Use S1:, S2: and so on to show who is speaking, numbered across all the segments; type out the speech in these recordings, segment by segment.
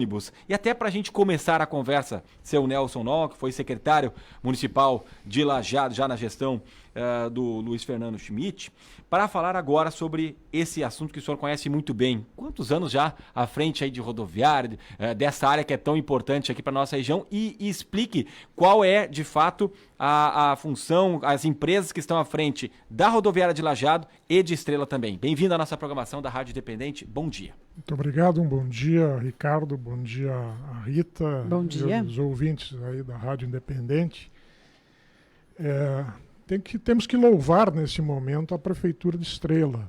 S1: ônibus. E até para a gente começar a conversa, seu Nelson Noll, que foi secretário municipal de Lajeado, já na gestão do Luiz Fernando Schmidt, para falar agora sobre esse assunto que o senhor conhece muito bem. Quantos anos já à frente aí de rodoviária, dessa área que é tão importante aqui para nossa região, e explique qual é, de fato, a função, as empresas que estão à frente da rodoviária de Lajeado e de Estrela também. Bem-vindo à nossa programação da Rádio Independente. Bom dia.
S2: Muito obrigado, um bom dia, Ricardo, bom dia a Rita,
S3: bom dia.
S2: E os ouvintes aí da Rádio Independente. Temos que louvar nesse momento a Prefeitura de Estrela,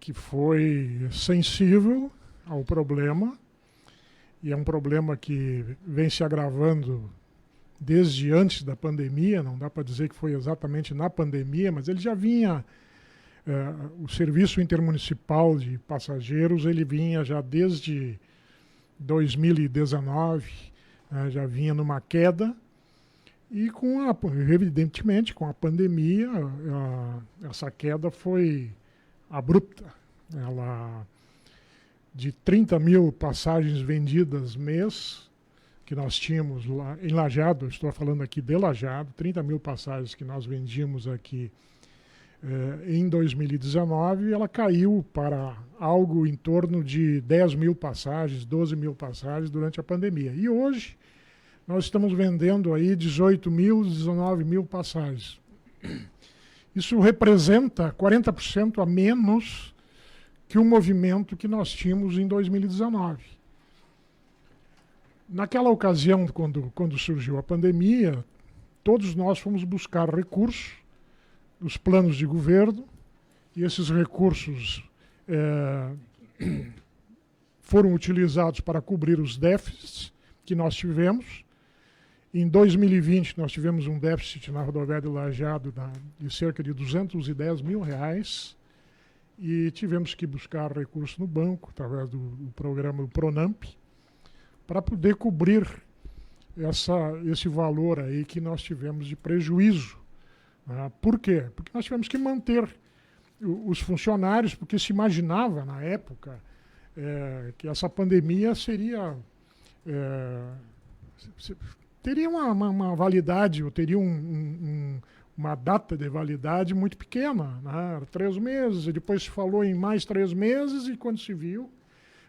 S2: que foi sensível ao problema, e é um problema que vem se agravando desde antes da pandemia, não dá para dizer que foi exatamente na pandemia, mas ele já vinha... o Serviço Intermunicipal de Passageiros, ele vinha já desde 2019, já vinha numa queda, e evidentemente com a pandemia, essa queda foi abrupta. De 30 mil passagens vendidas mês, que nós tínhamos lá em Lajeado, estou falando aqui de Lajeado, 30 mil passagens que nós vendíamos aqui em 2019, ela caiu para algo em torno de 10 mil passagens, 12 mil passagens durante a pandemia. E hoje nós estamos vendendo aí 18 mil, 19 mil passagens. Isso representa 40% a menos que o movimento que nós tínhamos em 2019. Naquela ocasião, quando surgiu a pandemia, todos nós fomos buscar recursos, os planos de governo, e esses recursos foram utilizados para cobrir os déficits que nós tivemos. Em 2020, nós tivemos um déficit na rodoviária de Lajeado de cerca de R$210 mil, e tivemos que buscar recursos no banco, através do programa do Pronamp, para poder cobrir esse valor aí que nós tivemos de prejuízo. Por quê? Porque nós tivemos que manter os funcionários, porque se imaginava na época que essa pandemia teria uma validade, ou teria uma data de validade muito pequena, né? 3 meses, e depois se falou em mais 3 meses, e quando se viu,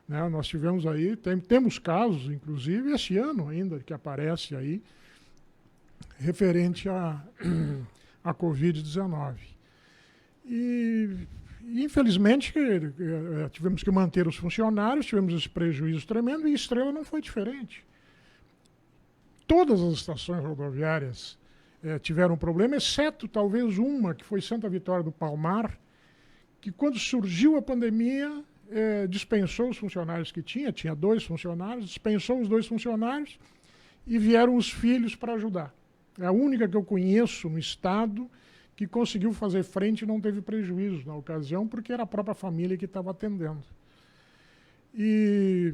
S2: né, nós tivemos aí, temos casos, inclusive esse ano ainda, que aparece aí, referente a Covid-19. E, infelizmente, tivemos que manter os funcionários, tivemos esse prejuízo tremendo, e Estrela não foi diferente. Todas as estações rodoviárias tiveram problema, exceto talvez uma, que foi Santa Vitória do Palmar, que quando surgiu a pandemia, dispensou os funcionários que tinha 2 funcionários, dispensou os 2 funcionários e vieram os filhos para ajudar. É a única que eu conheço no estado que conseguiu fazer frente e não teve prejuízo na ocasião, porque era a própria família que estava atendendo. E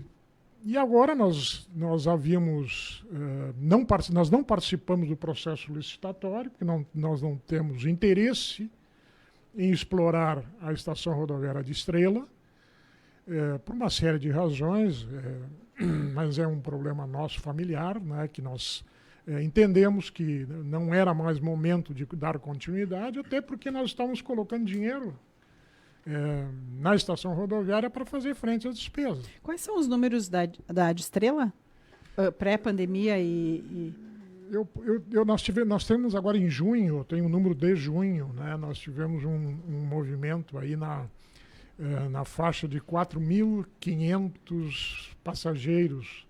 S2: agora nós não participamos do processo licitatório, porque nós não temos interesse em explorar a estação rodoviária de Estrela, por uma série de razões, mas é um problema nosso familiar, né, que nós entendemos que não era mais momento de dar continuidade, até porque nós estávamos colocando dinheiro na estação rodoviária para fazer frente às despesas.
S3: Quais são os números da Estrela? Pré-pandemia
S2: Nós temos agora em junho, tem o número de junho, né, nós tivemos um movimento aí na faixa de 4.500 passageiros.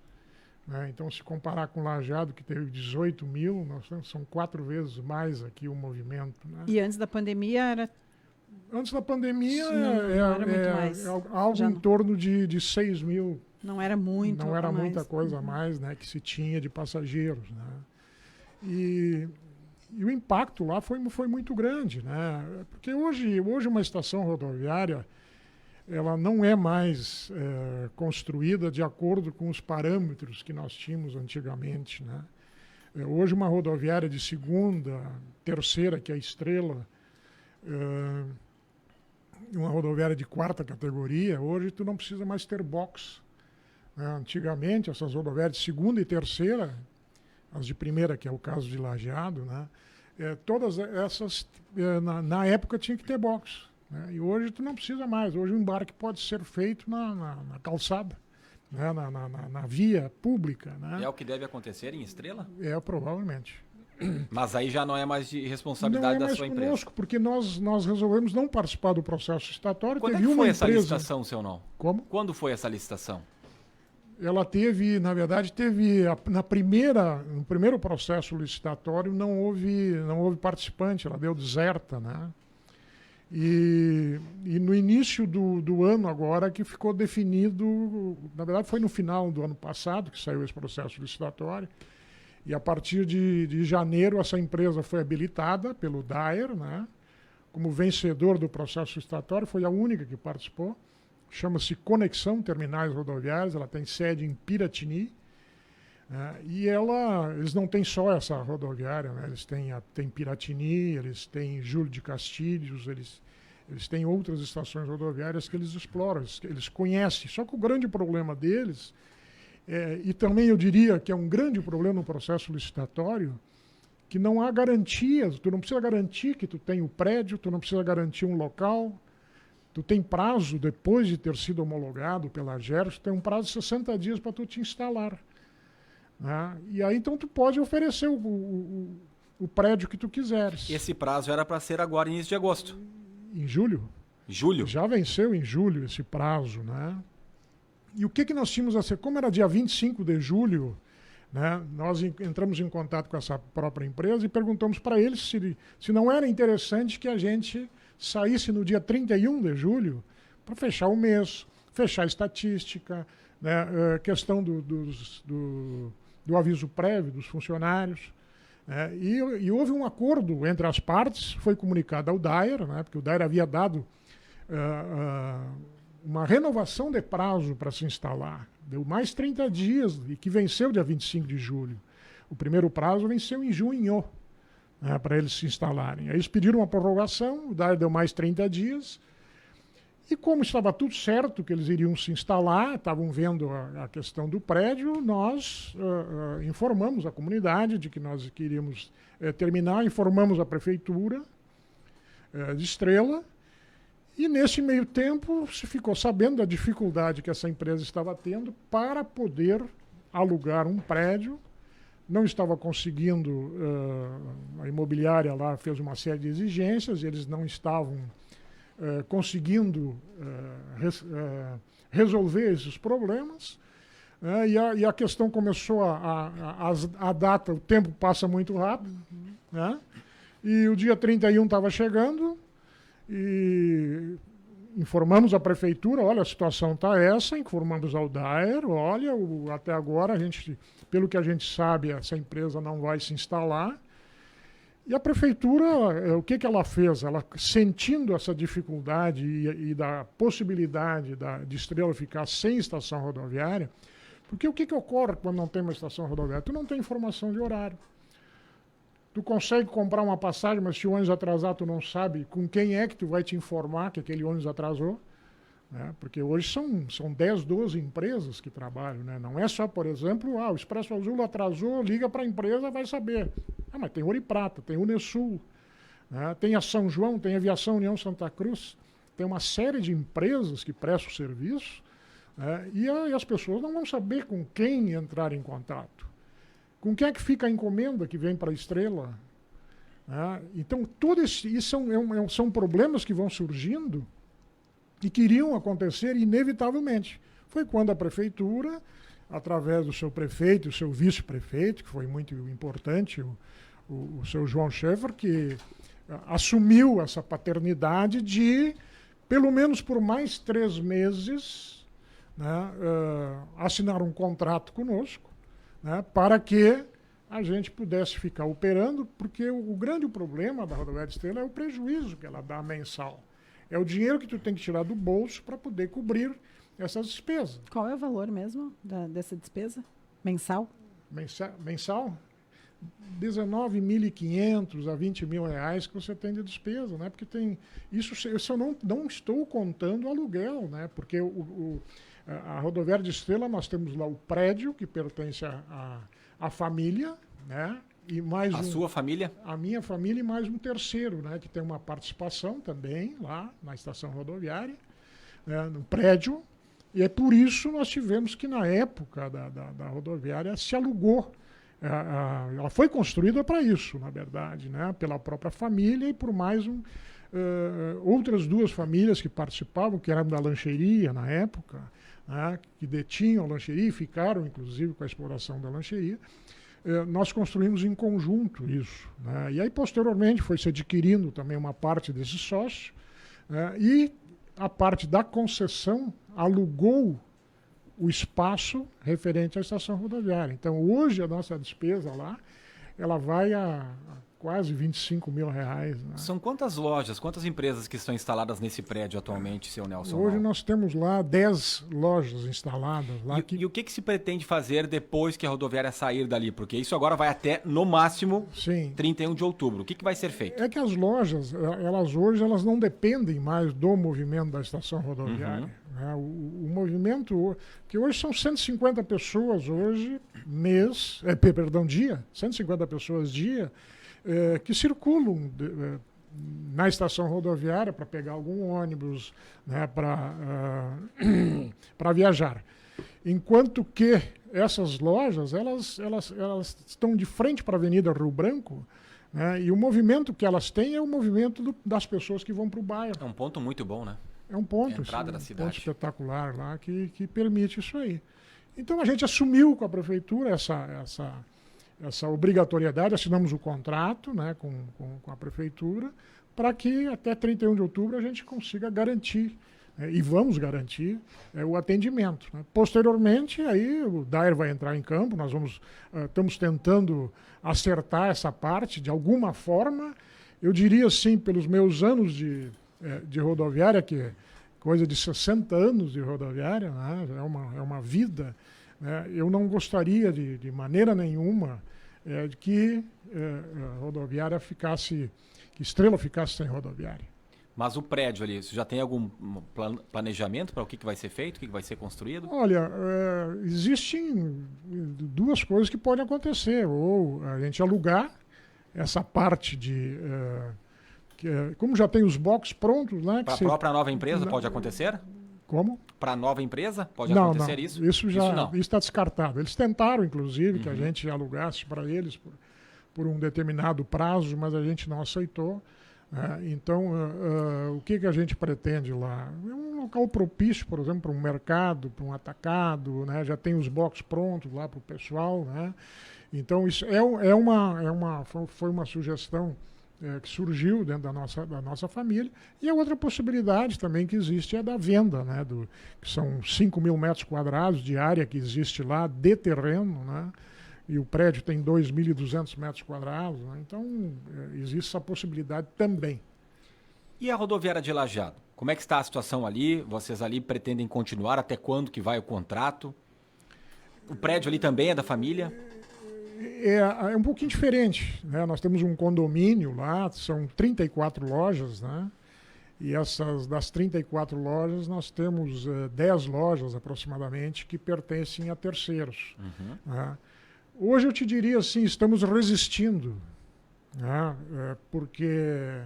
S2: Então, se comparar com Lajeado, que teve 18 mil, são 4 vezes mais aqui o movimento. Né?
S3: E antes da pandemia era...
S2: Antes da pandemia
S3: era muito mais.
S2: Algo em torno de 6 mil.
S3: Não era muito.
S2: Não era muita coisa a mais, né, que se tinha de passageiros. Né? E o impacto lá foi muito grande. Né? Porque hoje uma estação rodoviária, ela não é mais construída de acordo com os parâmetros que nós tínhamos antigamente. Né? Hoje uma rodoviária de segunda, terceira, que é a Estrela, uma rodoviária de 4ª categoria, hoje tu não precisa mais ter box. né? Antigamente, essas rodoviárias de segunda e terceira, as de primeira, que é o caso de Lajeado, né? Todas essas, na época, tinha que ter box. Né? E hoje tu não precisa mais. Hoje o embarque pode ser feito na calçada, né? Na via pública. Né?
S1: É o que deve acontecer em Estrela?
S2: Provavelmente.
S1: Mas aí já não é mais de
S2: Não
S1: responsabilidade
S2: é
S1: da
S2: mais
S1: sua empresa.
S2: conosco, porque nós resolvemos não participar do processo licitatório.
S1: Quando é
S2: Teve
S1: que
S2: uma
S1: foi essa
S2: empresa...
S1: licitação, seu não?
S2: Como?
S1: Quando foi essa licitação?
S2: Ela teve, na verdade, no primeiro processo licitatório não houve participante, ela deu deserta, né? E no início do ano agora que ficou definido, na verdade foi no final do ano passado que saiu esse processo licitatório, e a partir de janeiro essa empresa foi habilitada pelo DAER, né? Como vencedor do processo licitatório, foi a única que participou. Chama-se Conexão Terminais Rodoviários, ela tem sede em Piratini, e eles não têm só essa rodoviária, né? Eles têm Piratini, eles têm Júlio de Castilhos, eles têm outras estações rodoviárias que eles exploram, eles conhecem. Só que o grande problema deles, e também eu diria que é um grande problema no processo licitatório, que não há garantias, tu não precisa garantir que tu tem o prédio, tu não precisa garantir um local. Tu tem prazo, depois de ter sido homologado pela AGERS, tu tem um prazo de 60 dias para tu te instalar. Né? E aí, então, tu pode oferecer o prédio que tu quiseres.
S1: Esse prazo era para ser agora, início de agosto.
S2: Em julho?
S1: Julho?
S2: Já venceu em julho esse prazo, né? E o que nós tínhamos a ser? Como era dia 25 de julho, né, nós entramos em contato com essa própria empresa e perguntamos para eles se não era interessante que a gente saísse no dia 31 de julho para fechar o mês, fechar a estatística, né, questão do aviso prévio dos funcionários. Né, e houve um acordo entre as partes, foi comunicado ao DAER, né, porque o DAER havia dado uma renovação de prazo para se instalar. Deu mais 30 dias, e que venceu dia 25 de julho. O primeiro prazo venceu em junho, né, para eles se instalarem. Aí eles pediram uma prorrogação, o DAER deu mais 30 dias, e como estava tudo certo que eles iriam se instalar, estavam vendo a questão do prédio, nós informamos a comunidade de que nós queríamos terminar, informamos a prefeitura de Estrela, e nesse meio tempo se ficou sabendo da dificuldade que essa empresa estava tendo para poder alugar um prédio. Não estava conseguindo, a imobiliária lá fez uma série de exigências, eles não estavam conseguindo resolver esses problemas, e a questão começou a data, o tempo passa muito rápido, né? E o dia 31 estava chegando, e informamos a prefeitura, olha, a situação está essa, informamos ao DAER, olha, até agora, pelo que a gente sabe, essa empresa não vai se instalar. E a prefeitura, o que ela fez? Ela, sentindo essa dificuldade e da possibilidade de Estrela ficar sem estação rodoviária, porque o que ocorre quando não tem uma estação rodoviária? Tu não tem informação de horário. Tu consegue comprar uma passagem, mas se o ônibus atrasar, tu não sabe com quem é que tu vai te informar que aquele ônibus atrasou. Né? Porque hoje são 10, 12 empresas que trabalham. Né? Não é só, por exemplo, o Expresso Azul atrasou, liga para a empresa, vai saber. Mas tem Ouro e Prata, tem Unesul, né? Tem a São João, tem a Aviação União Santa Cruz. Tem uma série de empresas que prestam serviço, né? E as pessoas não vão saber com quem entrar em contato. Com quem é que fica a encomenda que vem para a Estrela? Né? Então, tudo isso são problemas que vão surgindo e que iriam acontecer inevitavelmente. Foi quando a prefeitura, através do seu prefeito e o seu vice-prefeito, que foi muito importante, o seu João Schaeffer, que assumiu essa paternidade de, pelo menos por mais 3 meses, né, assinar um contrato conosco, né, para que a gente pudesse ficar operando, porque o grande problema da Rodoviária de Estrela é o prejuízo que ela dá mensal. É o dinheiro que tu tem que tirar do bolso para poder cobrir essas despesas.
S3: Qual é o valor mesmo dessa despesa? Mensal?
S2: Mensal? 19.500 a 20 mil reais que você tem de despesa, né? Porque tem isso eu não estou contando o aluguel, né? Porque A rodoviária de Estrela, nós temos lá o prédio, que pertence à família, né? E mais
S1: A sua família?
S2: A minha família e mais um terceiro, né? Que tem uma participação também lá na estação rodoviária, né? No prédio. E é por isso nós tivemos que, na época da rodoviária, se alugou. Ela foi construída para isso, na verdade, né? Pela própria família e por mais outras duas famílias que participavam, que eram da lancheria na época, né? Que detinham a lancheria e ficaram, inclusive, com a exploração da lancheria. Nós construímos em conjunto isso, né? E aí, posteriormente, foi se adquirindo também uma parte desse sócio, né? E a parte da concessão alugou o espaço referente à estação rodoviária. Então, hoje, a nossa despesa lá, ela vai a quase R$25 mil. Né?
S1: São quantas lojas, quantas empresas que estão instaladas nesse prédio atualmente, seu Nelson?
S2: Hoje nós temos lá 10 lojas instaladas. Lá
S1: E o que se pretende fazer depois que a rodoviária sair dali? Porque isso agora vai até, no máximo,
S2: Sim.
S1: 31 de outubro. O que vai ser feito?
S2: É que as lojas, hoje, elas não dependem mais do movimento da estação rodoviária. Né? O movimento, que hoje são 150 pessoas hoje, dia, 150 pessoas dia, que circulam na estação rodoviária para pegar algum ônibus, né, para viajar. Enquanto que essas lojas, elas estão de frente para a Avenida Rio Branco, né, e o movimento que elas têm é o movimento das pessoas que vão para o bairro.
S1: É um ponto muito bom, né?
S2: É um ponto,
S1: entrada da cidade.
S2: Ponto espetacular lá que permite isso aí. Então a gente assumiu com a prefeitura essa obrigatoriedade, assinamos o contrato, né, com a prefeitura, para que até 31 de outubro a gente consiga garantir, e vamos garantir, o atendimento. Né. Posteriormente, aí o DAER vai entrar em campo, nós estamos tentando acertar essa parte de alguma forma. Eu diria assim, pelos meus anos de rodoviária, que é coisa de 60 anos de rodoviária, né, é uma vida. Eu não gostaria de maneira nenhuma de que a rodoviária que Estrela ficasse sem rodoviária.
S1: Mas o prédio ali, você já tem algum planejamento para o que vai ser feito, o que vai ser construído?
S2: Olha, existem duas coisas que podem acontecer. Ou a gente alugar essa parte como já tem os boxes prontos, né?
S1: Para a própria nova empresa pode acontecer?
S2: Como?
S1: Para a nova empresa pode acontecer isso?
S2: Isso está descartado. Eles tentaram, inclusive, que a gente alugasse para eles por um determinado prazo, mas a gente não aceitou. Então, o que a gente pretende lá? É um local propício, por exemplo, para um mercado, para um atacado, né? Já tem os boxes prontos lá para o pessoal. Né? Então, isso foi uma sugestão que surgiu dentro da nossa família. E a outra possibilidade também que existe é da venda, né, que são 5 mil metros quadrados de área que existe lá de terreno, né, e o prédio tem 2.200 metros quadrados. Né, então, existe essa possibilidade também.
S1: E a rodoviária de Lajeado? Como é que está a situação ali? Vocês ali pretendem continuar? Até quando que vai o contrato? O prédio ali também é da família?
S2: É um pouquinho diferente, né? Nós temos um condomínio lá, são 34 lojas, né? E das 34 lojas, nós temos 10 lojas aproximadamente que pertencem a terceiros. Né? Hoje eu te diria assim, estamos resistindo, né? Porque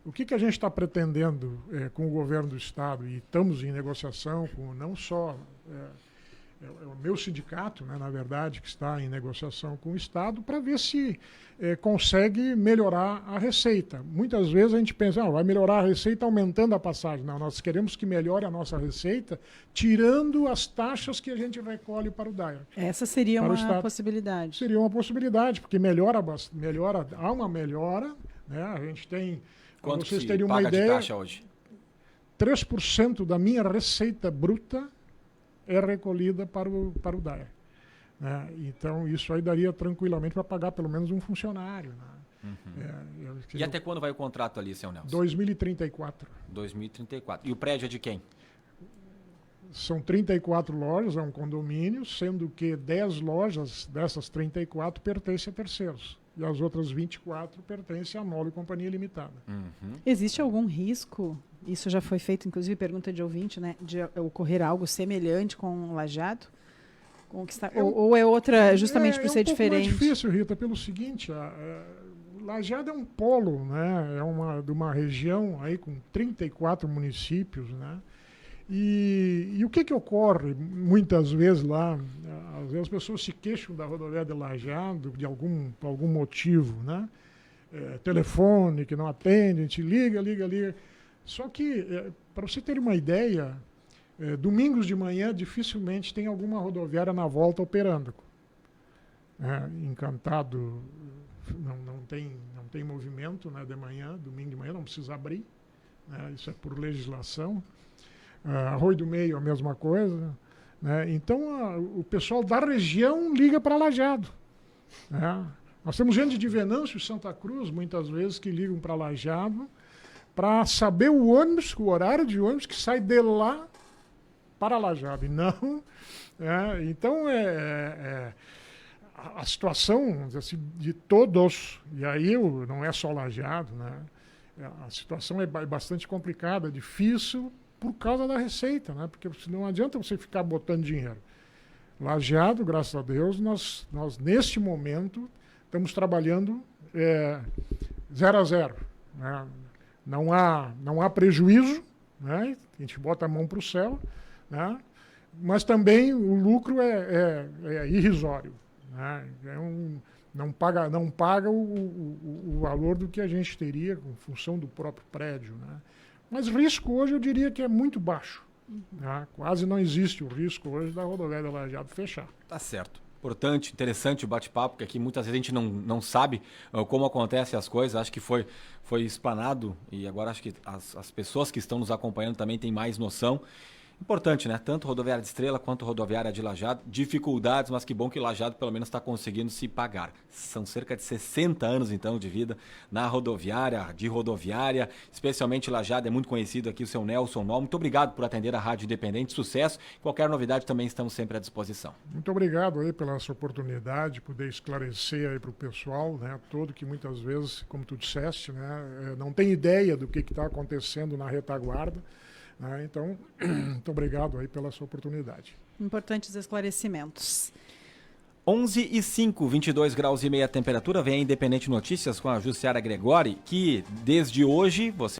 S2: o que a gente está pretendendo com o governo do Estado, e estamos em negociação com não só... É o meu sindicato, né, na verdade, que está em negociação com o Estado para ver se consegue melhorar a receita. Muitas vezes a gente pensa, vai melhorar a receita aumentando a passagem. Não, nós queremos que melhore a nossa receita tirando as taxas que a gente recolhe para o DAER.
S3: Essa seria uma possibilidade.
S2: Seria uma possibilidade, porque há uma melhora. Né, a gente tem...
S1: Quanto
S2: vocês
S1: se
S2: teriam uma
S1: paga
S2: ideia,
S1: de taxa hoje?
S2: 3% da minha receita bruta é recolhida para o DAER. Né? Então, isso aí daria tranquilamente para pagar pelo menos um funcionário. Né?
S1: E até quando vai o contrato ali, seu Nelson?
S2: 2034.
S1: 2034. E o prédio é de quem?
S2: São 34 lojas, é um condomínio, sendo que 10 lojas dessas 34 pertencem a terceiros. E as outras 24 pertencem à Nolo Companhia Limitada.
S3: Existe algum risco isso já foi feito, inclusive pergunta de ouvinte, né? De ocorrer algo semelhante com o Lajeado? Ou é outra, justamente por ser diferente?
S2: É um pouco mais difícil, Rita, pelo seguinte, Lajeado é um polo, né? De uma região aí com 34 municípios, né? E o que ocorre muitas vezes lá? Às vezes as pessoas se queixam da rodovia de Lajeado por algum motivo, né? Telefone que não atende, a gente liga. Só que, para você ter uma ideia, domingos de manhã dificilmente tem alguma rodoviária na volta operando. Encantado não tem movimento, né, de manhã, domingo de manhã não precisa abrir, né, isso é por legislação. Arroio do Meio a mesma coisa, né? Então o pessoal da região liga para Lajeado, né? Nós temos gente de Venâncio e Santa Cruz, muitas vezes, que ligam para Lajeado para saber o horário de ônibus que sai de lá para Lajeado. E não. Então, a situação assim, de todos, e aí não é só Lajeado, né? A situação é bastante complicada, difícil, por causa da receita, né? Porque não adianta você ficar botando dinheiro. Lajeado, graças a Deus, nós neste momento, estamos trabalhando 0 a 0. Né? Não há prejuízo, né? A gente bota a mão para o céu, né? Mas também o lucro é irrisório. Né? Não paga o valor do que a gente teria em função do próprio prédio. Né? Mas risco hoje eu diria que é muito baixo. Né? Quase não existe o risco hoje da rodovia de Lajeado fechar.
S1: Tá certo. Importante, interessante o bate-papo, porque aqui muitas vezes a gente não sabe como acontecem as coisas. Acho que foi explanado e agora acho que as pessoas que estão nos acompanhando também têm mais noção. Importante, né? Tanto rodoviária de Estrela quanto rodoviária de Lajeado. Dificuldades, mas que bom que Lajeado pelo menos está conseguindo se pagar. São cerca de 60 anos, então, de vida na rodoviária, especialmente Lajeado. É muito conhecido aqui o seu Nelson Nol. Muito obrigado por atender a Rádio Independente. Sucesso. Qualquer novidade também estamos sempre à disposição.
S2: Muito obrigado aí pela sua oportunidade de poder esclarecer aí para o pessoal, né? Todo que muitas vezes, como tu disseste, né? Não tem ideia do que está acontecendo na retaguarda. Então, muito obrigado aí pela sua oportunidade.
S3: Importantes esclarecimentos.
S1: 11h05, 22 graus e meia a temperatura. Vem a Independente Notícias com a Jussiara Gregori, que desde hoje você